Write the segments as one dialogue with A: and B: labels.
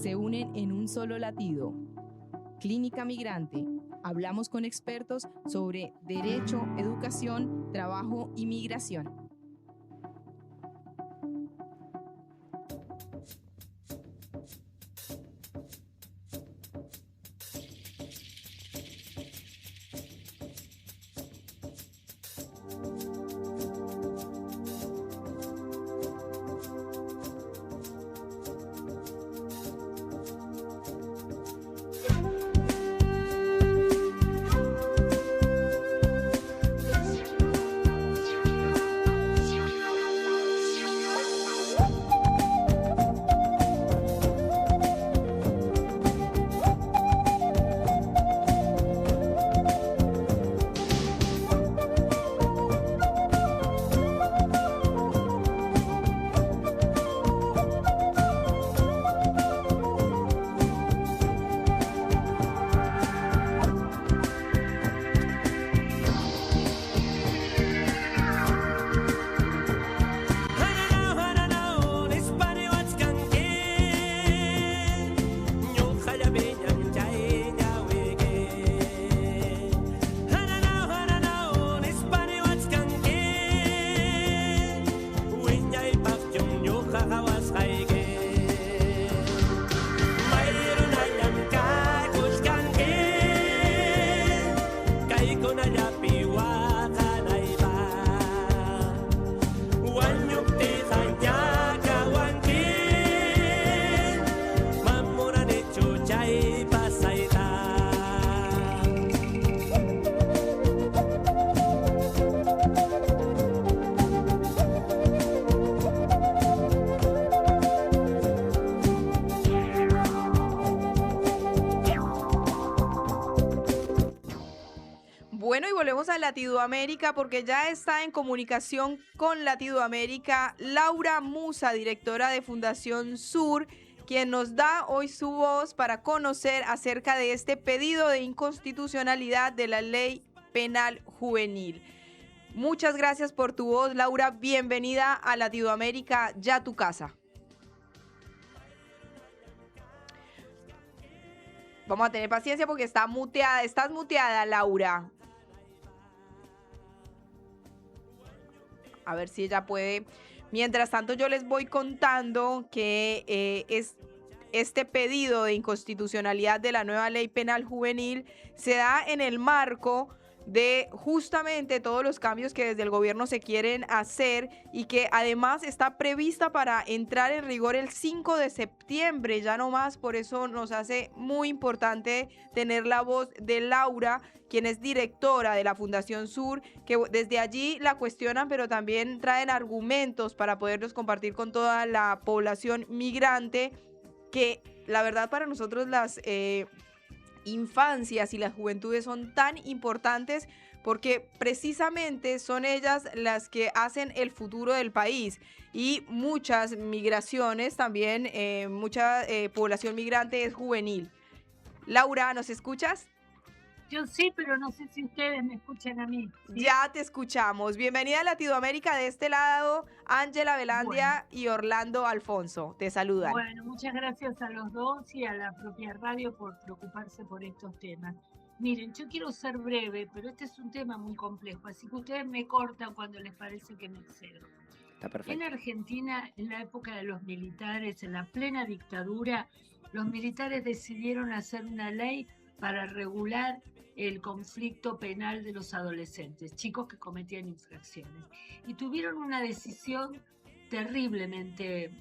A: se unen en un solo latido. Clínica Migrante. Hablamos con expertos sobre derecho, educación, trabajo y migración. Bueno, y volvemos a Latinoamérica porque ya está en comunicación con Latinoamérica Laura Musa, directora de Fundación Sur, quien nos da hoy su voz para conocer acerca de este pedido de inconstitucionalidad de la Ley Penal Juvenil. Muchas gracias por tu voz, Laura. Bienvenida a Latinoamérica, ya tu casa. Vamos a tener paciencia porque está muteada. Estás muteada, Laura. A ver si ella puede. Mientras tanto, yo les voy contando que este pedido de inconstitucionalidad de la nueva Ley Penal Juvenil se da en el marco de justamente todos los cambios que desde el gobierno se quieren hacer y que además está prevista para entrar en rigor el 5 de septiembre, ya no más. Por eso nos hace muy importante tener la voz de Laura, quien es directora de la Fundación Sur, que desde allí la cuestionan, pero también traen argumentos para poderlos compartir con toda la población migrante, que la verdad para nosotros las infancias y las juventudes son tan importantes porque precisamente son ellas las que hacen el futuro del país, y muchas migraciones también, mucha población migrante es juvenil. Laura, ¿nos escuchas?
B: Yo sí, pero no sé si ustedes me escuchan a mí, ¿sí?
A: Ya te escuchamos. Bienvenida a Latinoamérica. De este lado, Ángela Velandia y Orlando Alfonso. Te saludan.
B: Bueno, muchas gracias a los dos y a la propia radio por preocuparse por estos temas. Miren, yo quiero ser breve, pero este es un tema muy complejo, así que ustedes me cortan cuando les parece que me excedo.
A: Está perfecto.
B: En Argentina, en la época de los militares, en la plena dictadura, los militares decidieron hacer una ley para regular el conflicto penal de los adolescentes, chicos que cometían infracciones. Y tuvieron una decisión terriblemente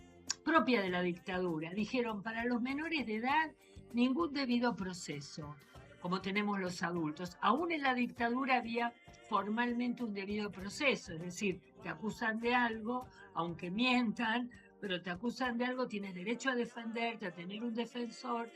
B: propia de la dictadura. Dijeron, para los menores de edad, ningún debido proceso, como tenemos los adultos. Aún en la dictadura había formalmente un debido proceso, es decir, te acusan de algo, aunque mientan, pero te acusan de algo, tienes derecho a defenderte, a tener un defensor,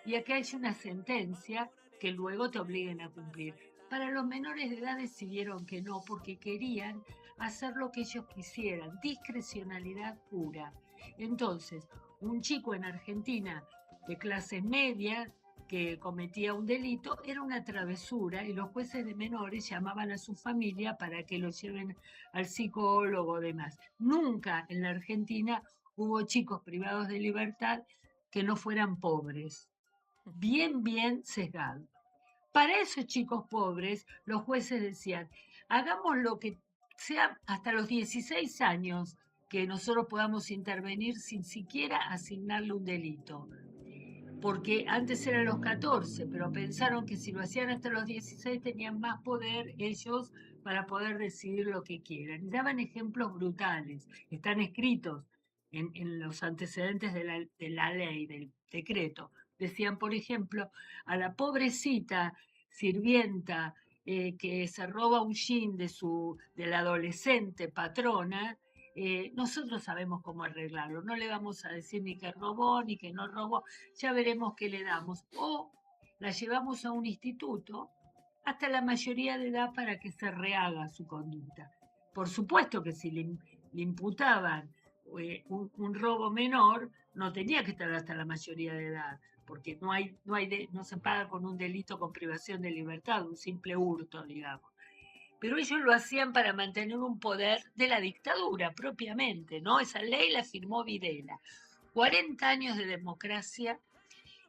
B: y a que haya una sentencia que luego te obliguen a cumplir. Para los menores de edad decidieron que no, porque querían hacer lo que ellos quisieran, discrecionalidad pura. Entonces, un chico en Argentina de clase media que cometía un delito era una travesura, y los jueces de menores llamaban a su familia para que lo lleven al psicólogo o demás. Nunca en la Argentina hubo chicos privados de libertad que no fueran pobres, bien sesgado. Para esos chicos pobres, los jueces decían, hagamos lo que sea hasta los 16 años que nosotros podamos intervenir sin siquiera asignarle un delito. Porque antes eran los 14, pero pensaron que si lo hacían hasta los 16 tenían más poder ellos para poder decidir lo que quieran. Y daban ejemplos brutales, están escritos en los antecedentes de la ley, del decreto. Decían, por ejemplo, a la pobrecita sirvienta que se roba un jean de la adolescente patrona, nosotros sabemos cómo arreglarlo, no le vamos a decir ni que robó ni que no robó, ya veremos qué le damos. O la llevamos a un instituto hasta la mayoría de edad para que se rehaga su conducta. Por supuesto que si le imputaban un robo menor, no tenía que estar hasta la mayoría de edad, porque no se paga con un delito con privación de libertad, un simple hurto, digamos. Pero ellos lo hacían para mantener un poder de la dictadura propiamente, ¿no? Esa ley la firmó Videla. 40 años de democracia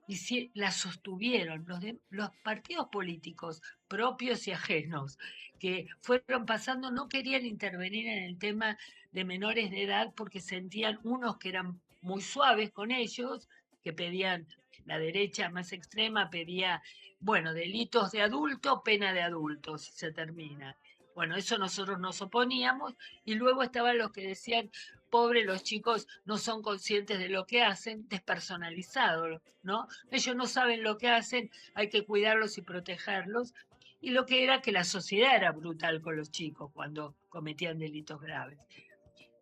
B: y la sostuvieron los partidos políticos propios y ajenos que fueron pasando, no querían intervenir en el tema de menores de edad porque sentían unos que eran muy suaves con ellos, que pedían, la derecha más extrema pedía, bueno, delitos de adulto, pena de adulto, si se termina. Bueno, eso nosotros nos oponíamos, y luego estaban los que decían, pobre, los chicos no son conscientes de lo que hacen, despersonalizado, ¿no? Ellos no saben lo que hacen, hay que cuidarlos y protegerlos. Y lo que era que la sociedad era brutal con los chicos cuando cometían delitos graves.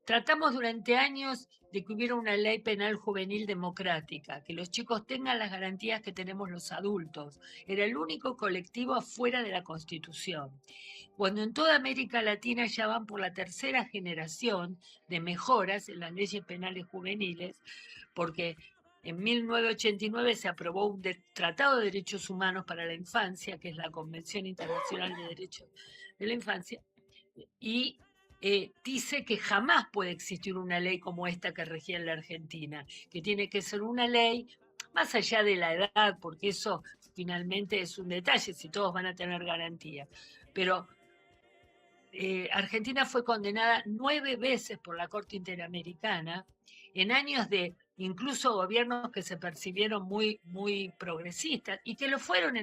B: Tratamos durante años de que hubiera una ley penal juvenil democrática, que los chicos tengan las garantías que tenemos los adultos. Era el único colectivo afuera de la Constitución. Cuando en toda América Latina ya van por la tercera generación de mejoras en las leyes penales juveniles, porque en 1989 se aprobó un Tratado de Derechos Humanos para la Infancia, que es la Convención Internacional de Derechos de la Infancia, y dice que jamás puede existir una ley como esta que regía en la Argentina, que tiene que ser una ley más allá de la edad, porque eso finalmente es un detalle, si todos van a tener garantía. Pero Argentina fue condenada 9 veces por la Corte Interamericana en años de incluso gobiernos que se percibieron muy progresistas y que lo fueron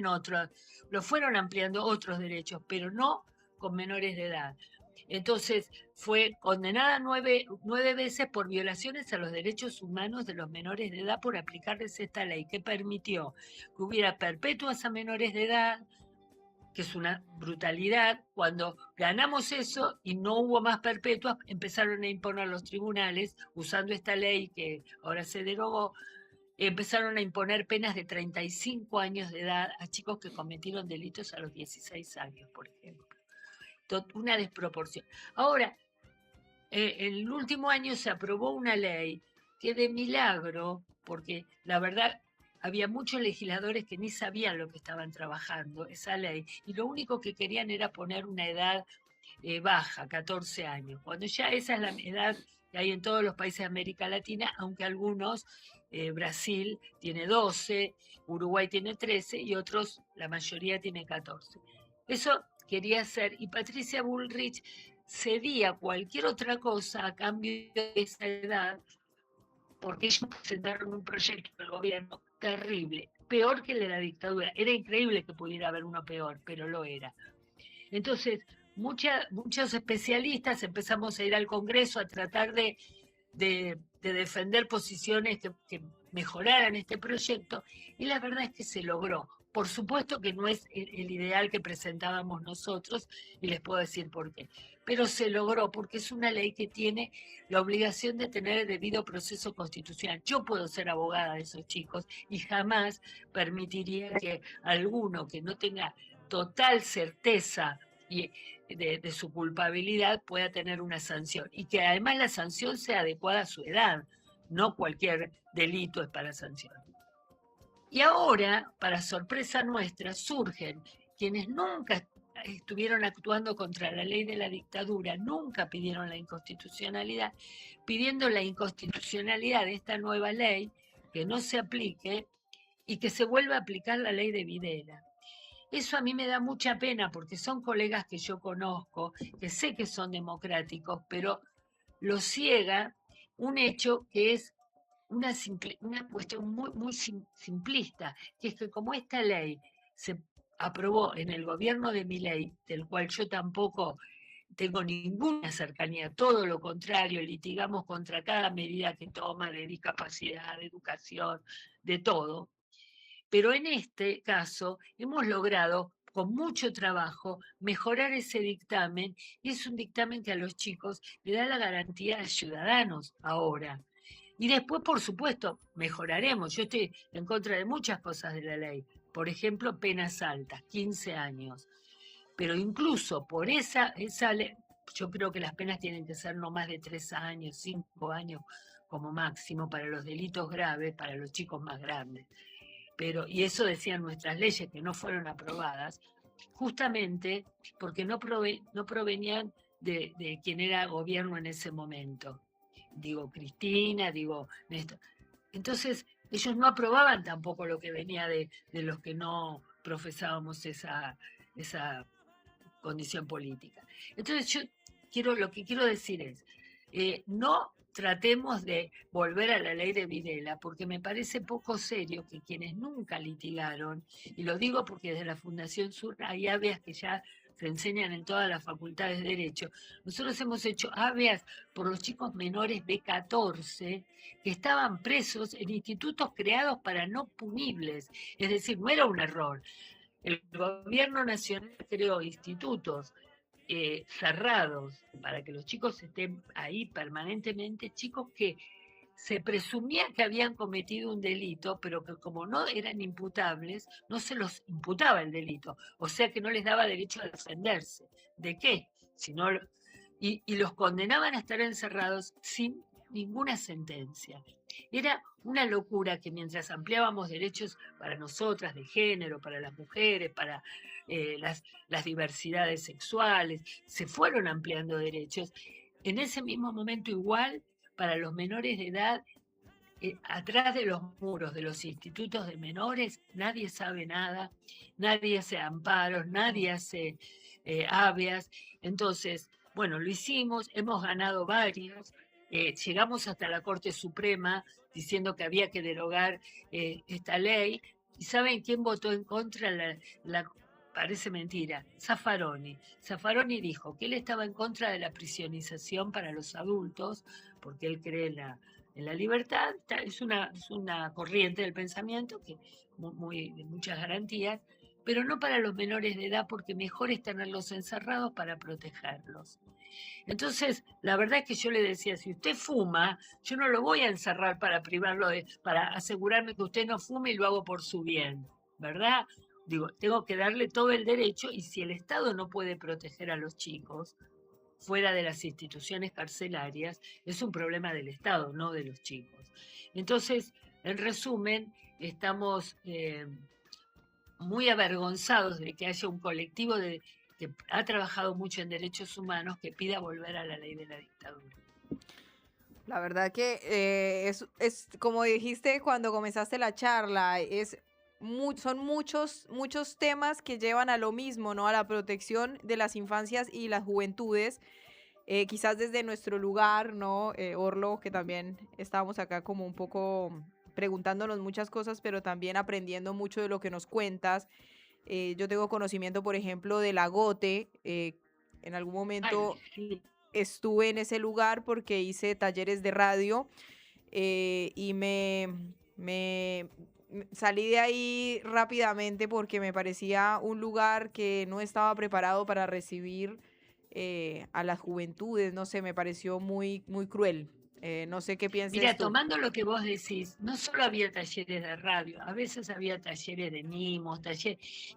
B: ampliando otros derechos, pero no con menores de edad. Entonces fue condenada 9 veces por violaciones a los derechos humanos de los menores de edad por aplicarles esta ley que permitió que hubiera perpetuas a menores de edad, que es una brutalidad. Cuando ganamos eso y no hubo más perpetuas, empezaron a imponer los tribunales, usando esta ley que ahora se derogó, empezaron a imponer penas de 35 años de edad a chicos que cometieron delitos a los 16 años, por ejemplo. Una desproporción. Ahora, el último año se aprobó una ley que de milagro, porque la verdad había muchos legisladores que ni sabían lo que estaban trabajando, esa ley, y lo único que querían era poner una edad baja, 14 años, cuando ya esa es la edad que hay en todos los países de América Latina, aunque algunos, Brasil tiene 12, Uruguay tiene 13 y otros, la mayoría tiene 14. Eso quería hacer, y Patricia Bullrich cedía cualquier otra cosa a cambio de esa edad, porque ellos presentaron un proyecto del gobierno terrible, peor que el de la dictadura. Era increíble que pudiera haber uno peor, pero lo era. Entonces, muchos especialistas empezamos a ir al Congreso a tratar de defender posiciones que mejoraran este proyecto, y la verdad es que se logró. Por supuesto que no es el ideal que presentábamos nosotros, y les puedo decir por qué, pero se logró porque es una ley que tiene la obligación de tener el debido proceso constitucional. Yo puedo ser abogada de esos chicos y jamás permitiría que alguno que no tenga total certeza de su culpabilidad pueda tener una sanción, y que además la sanción sea adecuada a su edad. No cualquier delito es para sanción. Y ahora, para sorpresa nuestra, surgen quienes nunca estuvieron actuando contra la ley de la dictadura, nunca pidieron la inconstitucionalidad, pidiendo la inconstitucionalidad de esta nueva ley, que no se aplique y que se vuelva a aplicar la ley de Videla. Eso a mí me da mucha pena porque son colegas que yo conozco, que sé que son democráticos, pero los ciega un hecho que es una cuestión muy simplista, que es que como esta ley se aprobó en el gobierno de Milei, del cual yo tampoco tengo ninguna cercanía, todo lo contrario, litigamos contra cada medida que toma de discapacidad, de educación, de todo. Pero en este caso hemos logrado con mucho trabajo mejorar ese dictamen y es un dictamen que a los chicos le da la garantía de ciudadanos ahora. Y después, por supuesto, mejoraremos. Yo estoy en contra de muchas cosas de la ley. Por ejemplo, penas altas, 15 años. Pero incluso por esa ley, yo creo que las penas tienen que ser no más de 3 años, 5 años como máximo para los delitos graves, para los chicos más grandes. Pero, y eso decían nuestras leyes que no fueron aprobadas, justamente porque no provenían de quien era gobierno en ese momento. Digo Cristina, digo Néstor. Entonces, ellos no aprobaban tampoco lo que venía de los que no profesábamos esa condición política. Entonces, lo que quiero decir es, no tratemos de volver a la ley de Videla, porque me parece poco serio que quienes nunca litigaron, y lo digo porque desde la Fundación Sur hay habeas que ya se enseñan en todas las facultades de Derecho. Nosotros hemos hecho habeas por los chicos menores B14 que estaban presos en institutos creados para no punibles. Es decir, no era un error. El gobierno nacional creó institutos cerrados para que los chicos estén ahí permanentemente, chicos que se presumía que habían cometido un delito, pero que como no eran imputables, no se los imputaba el delito, o sea que no les daba derecho a defenderse. ¿De qué? Si no, y los condenaban a estar encerrados sin ninguna sentencia. Era una locura que mientras ampliábamos derechos para nosotras de género, para las mujeres, para las diversidades sexuales, se fueron ampliando derechos. En ese mismo momento igual, para los menores de edad, atrás de los muros de los institutos de menores, nadie sabe nada, nadie hace amparos, nadie hace habeas. Entonces, bueno, lo hicimos, hemos ganado varios, llegamos hasta la Corte Suprema diciendo que había que derogar esta ley. ¿Y saben quién votó en contra? Parece mentira, Zaffaroni. Zaffaroni dijo que él estaba en contra de la prisionización para los adultos, porque él cree en la libertad. Es una corriente del pensamiento que de muchas garantías, pero no para los menores de edad, porque mejor es tenerlos encerrados para protegerlos. Entonces, la verdad es que yo le decía, si usted fuma, yo no lo voy a encerrar para privarlo para asegurarme que usted no fume y lo hago por su bien, ¿verdad? Digo, tengo que darle todo el derecho y si el Estado no puede proteger a los chicos fuera de las instituciones carcelarias, es un problema del Estado, no de los chicos. Entonces, en resumen, estamos muy avergonzados de que haya un colectivo que ha trabajado mucho en derechos humanos que pida volver a la ley de la dictadura.
A: La verdad que es como dijiste cuando comenzaste la charla, son muchos temas que llevan a lo mismo, ¿no? A la protección de las infancias y las juventudes, quizás desde nuestro lugar, ¿no? Orlo, que también estábamos acá como un poco preguntándonos muchas cosas, pero también aprendiendo mucho de lo que nos cuentas. Yo tengo conocimiento, por ejemplo, de la GOTE. En algún momento estuve en ese lugar porque hice talleres de radio y me salí de ahí rápidamente porque me parecía un lugar que no estaba preparado para recibir a las juventudes. No sé, me pareció muy, muy cruel. No sé qué piensas.
B: Mira, tomando lo que vos decís, no solo había talleres de radio, a veces había talleres de mimos,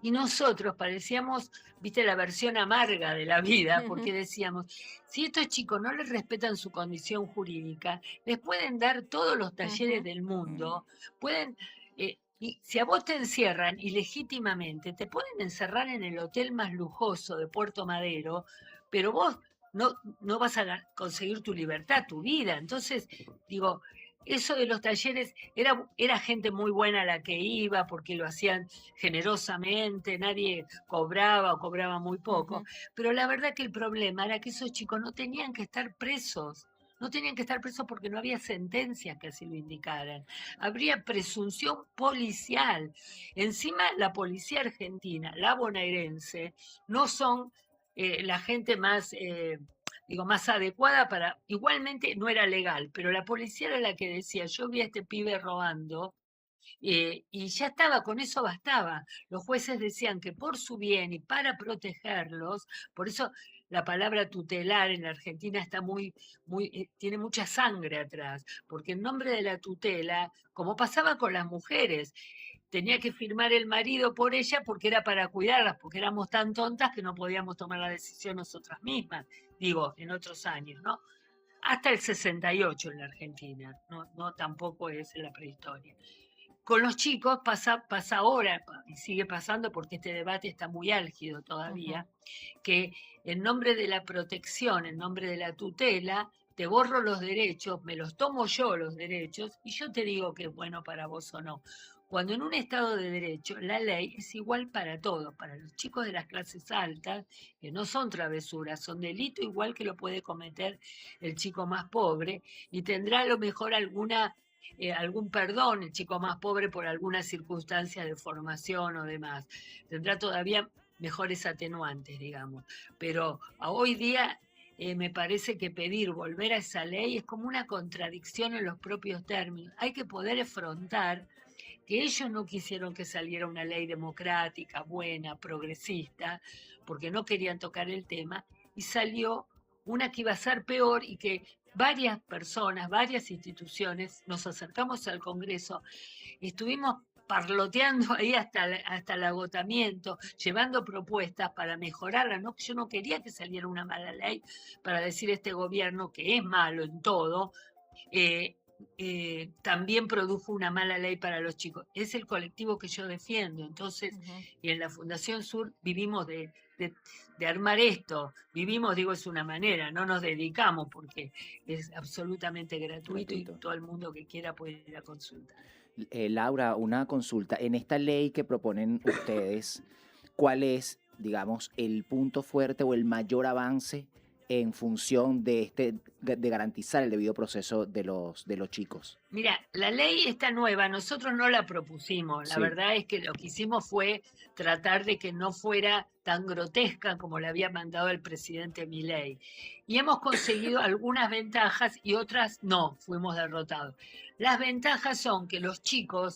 B: y nosotros parecíamos, viste, la versión amarga de la vida, porque decíamos, si estos chicos no les respetan su condición jurídica, les pueden dar todos los talleres del mundo, pueden... y si a vos te encierran ilegítimamente, te pueden encerrar en el hotel más lujoso de Puerto Madero, pero vos no vas a conseguir tu libertad, tu vida. Entonces, digo, eso de los talleres, era gente muy buena la que iba porque lo hacían generosamente, nadie cobraba o cobraba muy poco,
A: Ujú.
B: pero la verdad que el problema era que esos chicos no tenían que estar presos. No tenían que estar presos porque no había sentencias que así lo indicaran. Habría presunción policial. Encima, la policía argentina, la bonaerense, no son la gente más digo, más adecuada para, igualmente no era legal, pero la policía era la que decía, yo vi a este pibe robando, y ya estaba, con eso bastaba. Los jueces decían que por su bien y para protegerlos, por eso la palabra tutelar en la Argentina está tiene mucha sangre atrás, porque en nombre de la tutela, como pasaba con las mujeres, tenía que firmar el marido por ella porque era para cuidarlas, porque éramos tan tontas que no podíamos tomar la decisión nosotras mismas, digo, en otros años, ¿no? Hasta el 68 en la Argentina, no, no tampoco es en la prehistoria. Con los chicos pasa ahora, y sigue pasando porque este debate está muy álgido
A: Ujú.
B: todavía, que en nombre de la protección, en nombre de la tutela, te borro los derechos, me los tomo yo los derechos y yo te digo que es bueno para vos o no. Cuando en un Estado de Derecho la ley es igual para todos, para los chicos de las clases altas, que no son travesuras, son delito igual que lo puede cometer el chico más pobre y tendrá a lo mejor algún perdón el chico más pobre por alguna circunstancia de formación o demás. Tendrá todavía mejores atenuantes, digamos. Pero a hoy día me parece que pedir volver a esa ley es como una contradicción en los propios términos. Hay que poder afrontar que ellos no quisieron que saliera una ley democrática, buena, progresista, porque no querían tocar el tema, y salió una que iba a ser peor y que varias personas, varias instituciones, nos acercamos al Congreso, estuvimos parloteando ahí hasta el agotamiento, llevando propuestas para mejorarla. ¿No? Yo no quería que saliera una mala ley para decir este gobierno que es malo en todo, eh, también produjo una mala ley para los chicos. Es el colectivo que yo defiendo. Entonces,
A: Ujú.
B: y en la Fundación Sur vivimos de armar esto. Vivimos, digo, es una manera, no nos dedicamos porque es absolutamente gratuito y
C: Gratuito.
B: todo el mundo que quiera puede ir a consultar.
C: Laura, una consulta. En esta ley que proponen ustedes, ¿cuál es, digamos, el punto fuerte o el mayor avance en función de garantizar el debido proceso de los chicos?
B: Mira, la ley está nueva, nosotros no la propusimos, la
C: Sí,
B: verdad es que lo que hicimos fue tratar de que no fuera tan grotesca como la había mandado el presidente Milei. Y hemos conseguido algunas ventajas y otras no, fuimos derrotados. Las ventajas son que los chicos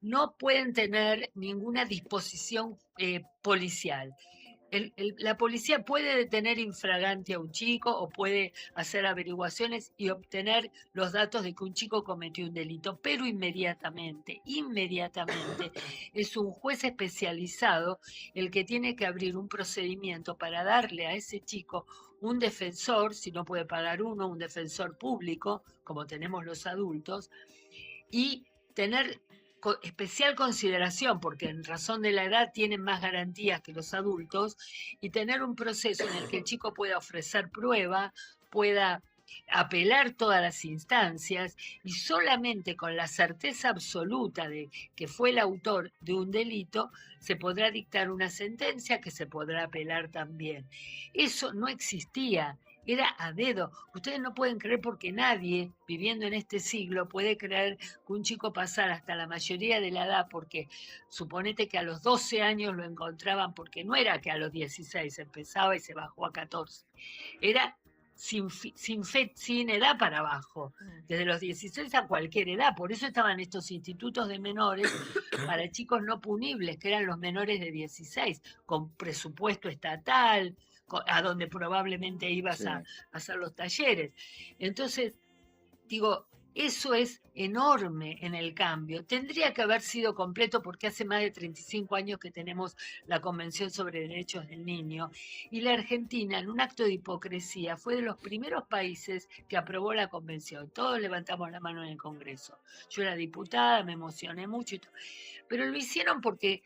B: no pueden tener ninguna disposición policial. La policía puede detener infragante a un chico o puede hacer averiguaciones y obtener los datos de que un chico cometió un delito, pero inmediatamente es un juez especializado el que tiene que abrir un procedimiento para darle a ese chico un defensor, si no puede pagar uno, un defensor público, como tenemos los adultos, y tener especial consideración, porque en razón de la edad tienen más garantías que los adultos, y tener un proceso en el que el chico pueda ofrecer prueba, pueda apelar todas las instancias y solamente con la certeza absoluta de que fue el autor de un delito se podrá dictar una sentencia que se podrá apelar también. Eso no existía, era a dedo. Ustedes no pueden creer porque nadie viviendo en este siglo puede creer que un chico pasara hasta la mayoría de la edad, porque suponete que a los 12 años lo encontraban, porque no era que a los 16 empezaba y se bajó a 14, era sin edad para abajo,
A: Mm.
B: desde los 16 a cualquier edad. Por eso estaban estos institutos de menores para chicos no punibles, que eran los menores de 16, con presupuesto estatal, a donde probablemente ibas
C: sí.
B: a hacer los talleres. Entonces, digo, eso es enorme en el cambio. Tendría que haber sido completo porque hace más de 35 años que tenemos la Convención sobre Derechos del Niño y la Argentina, en un acto de hipocresía, fue de los primeros países que aprobó la Convención. Todos levantamos la mano en el Congreso. Yo era diputada, me emocioné mucho, pero lo hicieron porque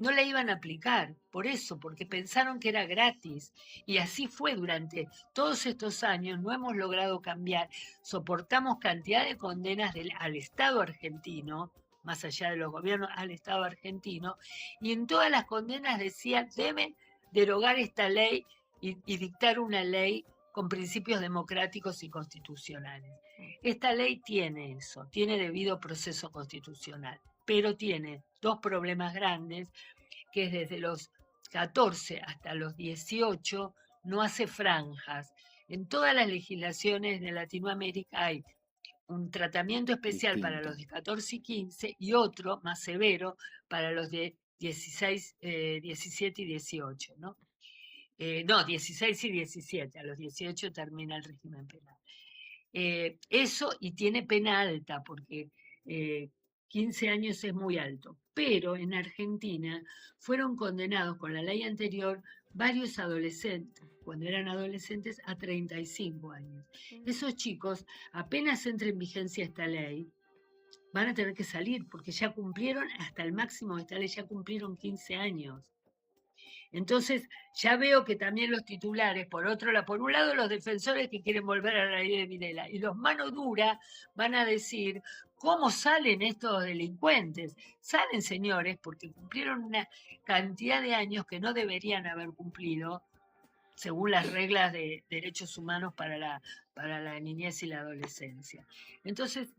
B: no la iban a aplicar, por eso, porque pensaron que era gratis. Y así fue durante todos estos años, no hemos logrado cambiar. Soportamos cantidad de condenas al Estado argentino, más allá de los gobiernos, al Estado argentino, y en todas las condenas decía, deben derogar esta ley y dictar una ley con principios democráticos y constitucionales. Esta ley tiene eso, tiene debido proceso constitucional, pero tiene dos problemas grandes, que es desde los 14 hasta los 18 no hace franjas. En todas las legislaciones de Latinoamérica hay un tratamiento especial para
C: Distinto.
B: los de 14 y 15 y otro más severo para los de 16, 17 y 18, ¿no? No, 16 y 17, a los 18 termina el régimen penal. Eso, y tiene pena alta, porque 15 años es muy alto. Pero en Argentina fueron condenados con la ley anterior varios adolescentes, cuando eran adolescentes, a 35 años. Esos chicos, apenas entre en vigencia esta ley, van a tener que salir, porque ya cumplieron, hasta el máximo de esta ley, ya cumplieron 15 años. Entonces, ya veo que también los titulares, por un lado los defensores que quieren volver a la ley de Videla, y los mano dura van a decir, ¿cómo salen estos delincuentes? Salen, señores, porque cumplieron una cantidad de años que no deberían haber cumplido, según las reglas de derechos humanos para la niñez y la adolescencia. Entonces,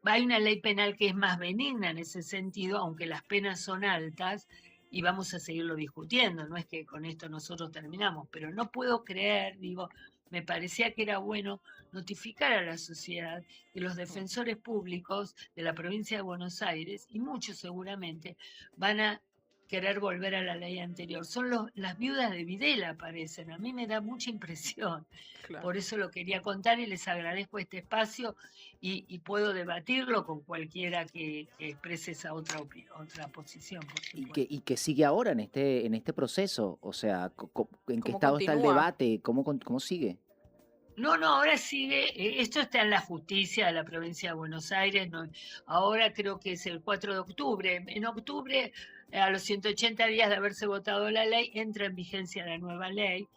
B: hay una ley penal que es más benigna en ese sentido, aunque las penas son altas, y vamos a seguirlo discutiendo, no es que con esto nosotros terminamos, pero no puedo creer, digo, me parecía que era bueno notificar a la sociedad que los defensores públicos de la provincia de Buenos Aires, y muchos seguramente, van a querer volver a la ley anterior. Son las viudas de Videla, parecen, a mí me da mucha impresión.
A: Claro.
B: Por eso lo quería contar y les agradezco este espacio y puedo debatirlo con cualquiera que exprese esa otra posición. Por
C: Y que sigue ahora en este proceso, o sea, ¿en qué
A: ¿Cómo
C: estado está el
A: continúa?
C: debate? ¿Cómo sigue?
B: No, ahora sigue, esto está en la justicia de la provincia de Buenos Aires, ahora creo que es el 4 de octubre. En octubre, a los 180 días de haberse votado la ley, entra en vigencia la nueva ley.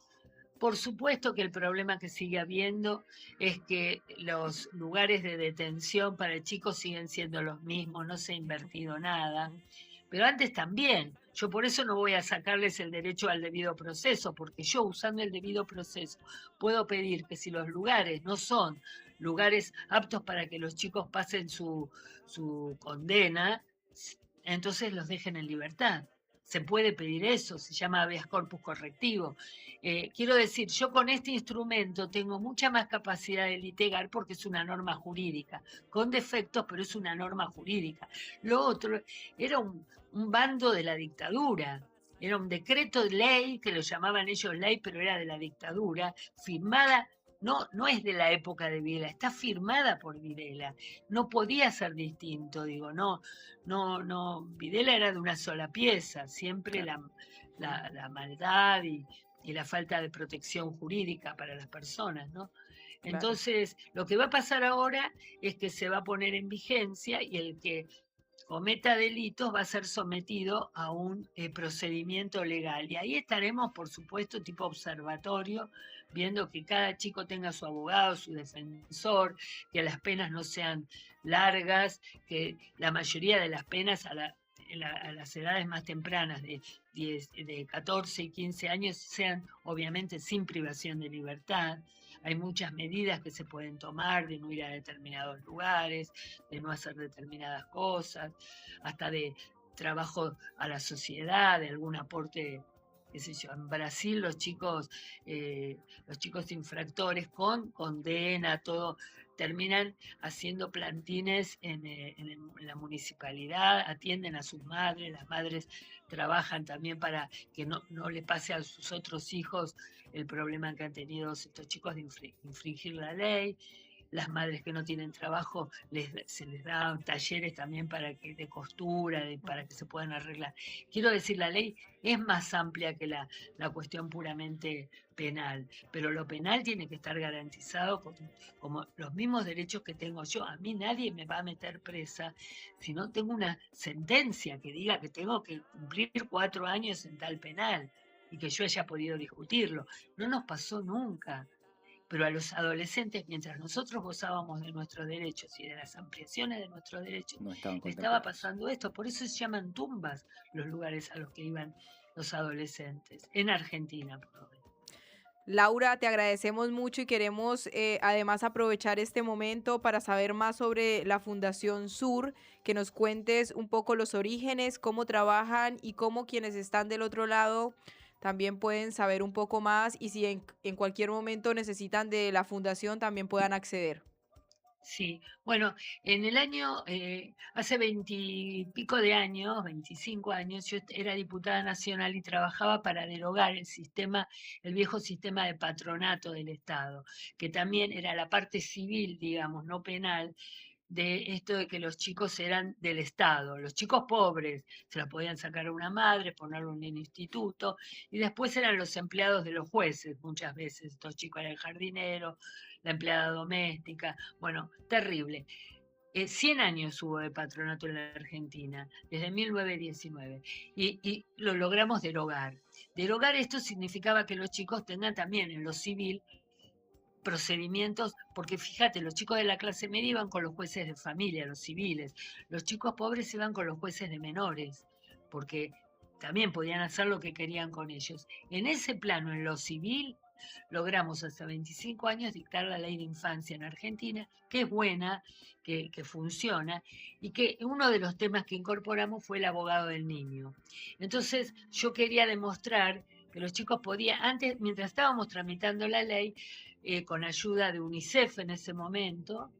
B: Por supuesto que el problema que sigue habiendo es que los lugares de detención para chicos siguen siendo los mismos, no se ha invertido nada. Pero antes también, yo por eso no voy a sacarles el derecho al debido proceso, porque yo usando el debido proceso puedo pedir que si los lugares no son lugares aptos para que los chicos pasen su condena, entonces los dejen en libertad. Se puede pedir eso, se llama habeas corpus correctivo. Quiero decir, yo con este instrumento tengo mucha más capacidad de litigar porque es una norma jurídica, con defectos, pero es una norma jurídica. Lo otro era un bando de la dictadura, era un decreto de ley, que lo llamaban ellos ley, pero era de la dictadura, firmada. No es de la época de Videla, está firmada por Videla. No podía ser distinto, digo, no, Videla era de una sola pieza, siempre
C: Claro.
B: la maldad y la falta de protección jurídica para las personas, ¿no?
A: Claro.
B: Entonces, lo que va a pasar ahora es que se va a poner en vigencia y el que cometa delitos va a ser sometido a un procedimiento legal. Y ahí estaremos, por supuesto, tipo observatorio, viendo que cada chico tenga su abogado, su defensor, que las penas no sean largas, que la mayoría de las penas a las edades más tempranas de 14 y 15 años sean obviamente sin privación de libertad. Hay muchas medidas que se pueden tomar de no ir a determinados lugares, de no hacer determinadas cosas, hasta de trabajo a la sociedad, de algún aporte, qué sé yo. En Brasil los chicos infractores con condena, todo, terminan haciendo plantines en la municipalidad, atienden a sus madres, las madres trabajan también para que no le pase a sus otros hijos el problema que han tenido estos chicos de infringir la ley. las madres que no tienen trabajo, se les da talleres también de costura, para que se puedan arreglar. Quiero decir, la ley es más amplia que la cuestión puramente penal, pero lo penal tiene que estar garantizado como los mismos derechos que tengo yo. A mí nadie me va a meter presa si no tengo una sentencia que diga que tengo que cumplir 4 años en tal penal y que yo haya podido discutirlo. No nos pasó nunca. Pero a los adolescentes, mientras nosotros gozábamos de nuestros derechos y de las ampliaciones de nuestros derechos,
C: No estaban
B: le estaba
C: contemplados.
B: pasando esto. Por eso se llaman tumbas los lugares a los que iban los adolescentes, en Argentina, por lo menos.
A: Laura, te agradecemos mucho y queremos además aprovechar este momento para saber más sobre la Fundación Sur, que nos cuentes un poco los orígenes, cómo trabajan y cómo quienes están del otro lado también pueden saber un poco más y si en cualquier momento necesitan de la fundación también puedan acceder.
B: Sí, bueno, en el año, hace 20 y pico de años, 25 años, yo era diputada nacional y trabajaba para derogar el viejo sistema de patronato del Estado, que también era la parte civil, digamos, no penal, de esto de que los chicos eran del Estado, los chicos pobres se los podían sacar a una madre, ponerlo en un instituto, y después eran los empleados de los jueces muchas veces, estos chicos eran el jardinero, la empleada doméstica, bueno, terrible. 100 años hubo de patronato en la Argentina, desde 1919, y lo logramos derogar. Derogar esto significaba que los chicos tengan también en lo civil procedimientos, porque fíjate, los chicos de la clase media iban con los jueces de familia, los civiles, los chicos pobres iban con los jueces de menores, porque también podían hacer lo que querían con ellos. En ese plano, en lo civil, logramos hasta 25 años dictar la ley de infancia en Argentina, que es buena, que funciona, y que uno de los temas que incorporamos fue el abogado del niño. Entonces, yo quería demostrar que los chicos podían, antes, mientras estábamos tramitando la ley, con ayuda de UNICEF en ese momento,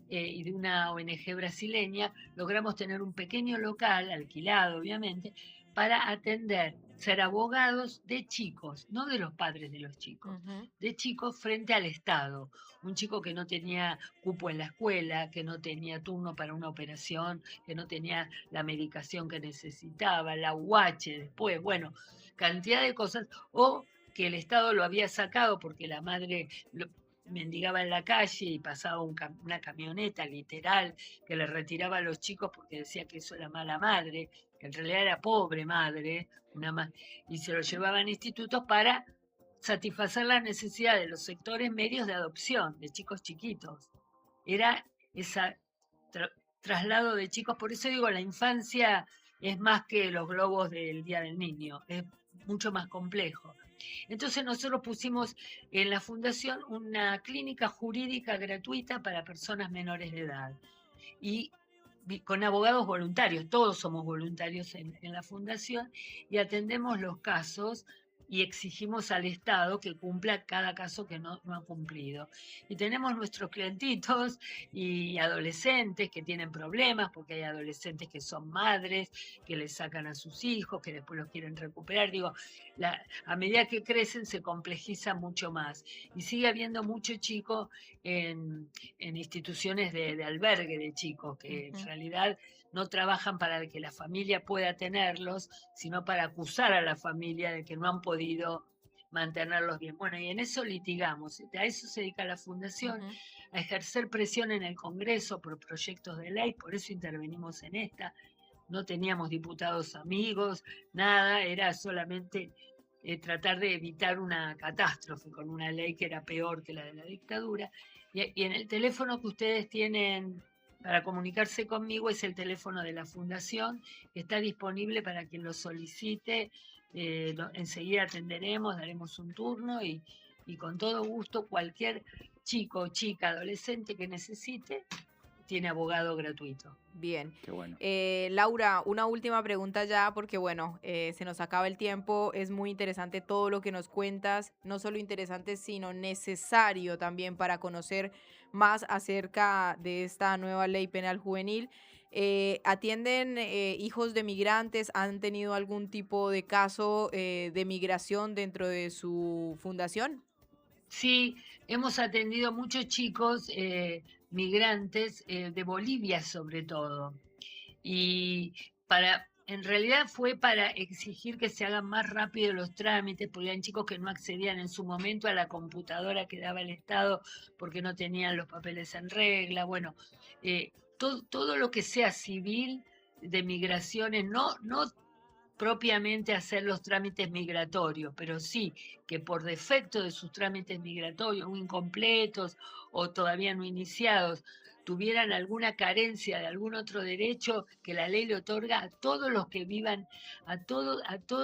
B: y de una ONG brasileña, logramos tener un pequeño local, alquilado obviamente, para atender, ser abogados de chicos, no de los padres de los chicos,
A: Ujú.
B: de chicos frente al Estado. Un chico que no tenía cupo en la escuela, que no tenía turno para una operación, que no tenía la medicación que necesitaba, la UH después, bueno, cantidad de cosas, o que el Estado lo había sacado porque la madre mendigaba en la calle y pasaba una camioneta literal que le retiraba a los chicos porque decía que eso era mala madre, que en realidad era pobre madre, y se lo llevaban a institutos para satisfacer las necesidades de los sectores medios de adopción, de chicos chiquitos. Era ese traslado de chicos, por eso digo, la infancia es más que los globos del Día del Niño, es mucho más complejo. Entonces nosotros pusimos en la fundación una clínica jurídica gratuita para personas menores de edad y con abogados voluntarios, todos somos voluntarios en la fundación y atendemos los casos y exigimos al Estado que cumpla cada caso que no ha cumplido. Y tenemos nuestros clientitos y adolescentes que tienen problemas, porque hay adolescentes que son madres, que les sacan a sus hijos, que después los quieren recuperar. Digo, a medida que crecen se complejiza mucho más. Y sigue habiendo mucho chico en instituciones de albergue de chicos, que en
A: Ujú.
B: realidad no trabajan para que la familia pueda tenerlos, sino para acusar a la familia de que no han podido mantenerlos bien. Bueno, y en eso litigamos. A eso se dedica la fundación,
A: Ujú.
B: a ejercer presión en el Congreso por proyectos de ley, por eso intervenimos en esta. No teníamos diputados amigos, nada, era solamente tratar de evitar una catástrofe con una ley que era peor que la de la dictadura. Y en el teléfono que ustedes tienen para comunicarse conmigo es el teléfono de la fundación, que está disponible para quien lo solicite. Enseguida atenderemos, daremos un turno y con todo gusto cualquier chico, chica, adolescente que necesite, tiene abogado gratuito.
A: Bien.
C: Qué bueno.
A: Laura, una última pregunta ya, porque bueno, se nos acaba el tiempo. Es muy interesante todo lo que nos cuentas, no solo interesante, sino necesario también para conocer más acerca de esta nueva ley penal juvenil. ¿Atienden hijos de migrantes? ¿Han tenido algún tipo de caso de migración dentro de su fundación?
B: Sí, hemos atendido muchos chicos migrantes de Bolivia sobre todo. Y en realidad fue para exigir que se hagan más rápido los trámites, porque eran chicos que no accedían en su momento a la computadora que daba el Estado porque no tenían los papeles en regla. Bueno, todo lo que sea civil de migraciones, no propiamente hacer los trámites migratorios, pero sí que por defecto de sus trámites migratorios, o incompletos o todavía no iniciados, tuvieran alguna carencia de algún otro derecho que la ley le otorga a todos los que vivan, a todos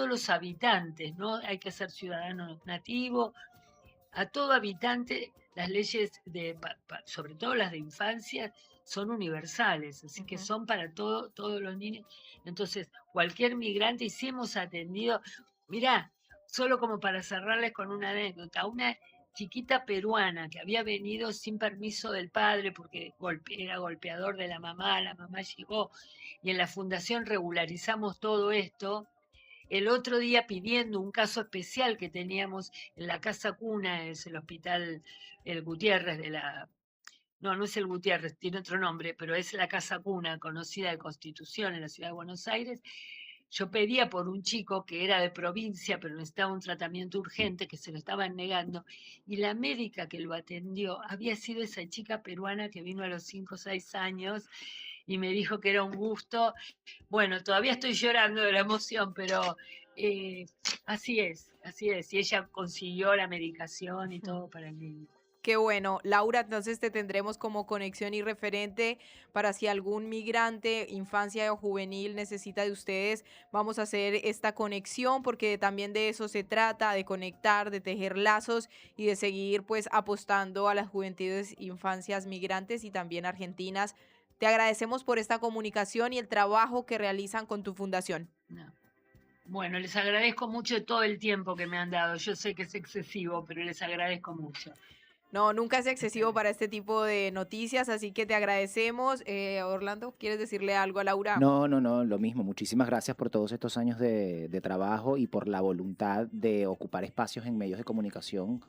B: los habitantes, ¿no? Hay que ser ciudadano nativo, a todo habitante. Las leyes, sobre todo las de infancia, son universales, así que son para todos los niños. Entonces, cualquier migrante, y si hemos atendido, mirá, solo como para cerrarles con una anécdota, una chiquita peruana que había venido sin permiso del padre porque era golpeador de la mamá llegó, y en la fundación regularizamos todo esto. El otro día pidiendo un caso especial que teníamos en la Casa Cuna, es el hospital El Gutiérrez no es el Gutiérrez, tiene otro nombre, pero es la Casa Cuna conocida de Constitución en la ciudad de Buenos Aires. Yo pedía por un chico que era de provincia, pero necesitaba un tratamiento urgente, que se lo estaban negando, y la médica que lo atendió había sido esa chica peruana que vino a los 5 o 6 años y me dijo que era un gusto. Bueno, todavía estoy llorando de la emoción, pero así es. Y ella consiguió la medicación y todo para el niño.
A: Qué bueno. Laura, entonces te tendremos como conexión y referente para si algún migrante, infancia o juvenil necesita de ustedes, vamos a hacer esta conexión porque también de eso se trata, de conectar, de tejer lazos y de seguir pues apostando a las juventudes, infancias migrantes y también argentinas. Te agradecemos por esta comunicación y el trabajo que realizan con tu fundación.
B: No. Bueno, les agradezco mucho todo el tiempo que me han dado. Yo sé que es excesivo, pero les agradezco mucho.
A: No, nunca es excesivo para este tipo de noticias, así que te agradecemos. Orlando, ¿quieres decirle algo a Laura?
C: No, lo mismo. Muchísimas gracias por todos estos años de trabajo y por la voluntad de ocupar espacios en medios de comunicación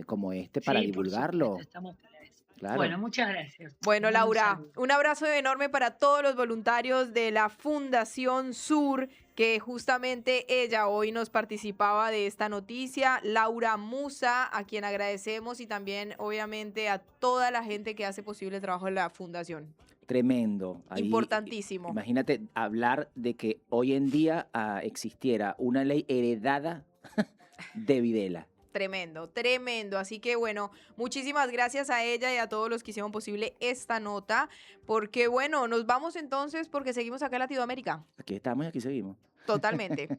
C: como este para
B: Sí,
C: divulgarlo.
B: Por supuesto, estamos para eso.
C: Claro.
B: Bueno, muchas gracias.
A: Bueno, Laura, un abrazo enorme para todos los voluntarios de la Fundación Sur, que justamente ella hoy nos participaba de esta noticia. Laura Musa, a quien agradecemos, y también obviamente a toda la gente que hace posible el trabajo de la Fundación.
C: Tremendo. Ahí,
A: importantísimo.
C: Imagínate hablar de que hoy en día existiera una ley heredada de Videla.
A: Tremendo, tremendo. Así que bueno, muchísimas gracias a ella y a todos los que hicieron posible esta nota, porque bueno, nos vamos entonces porque seguimos acá en Latinoamérica.
C: Aquí estamos y aquí seguimos.
A: Totalmente.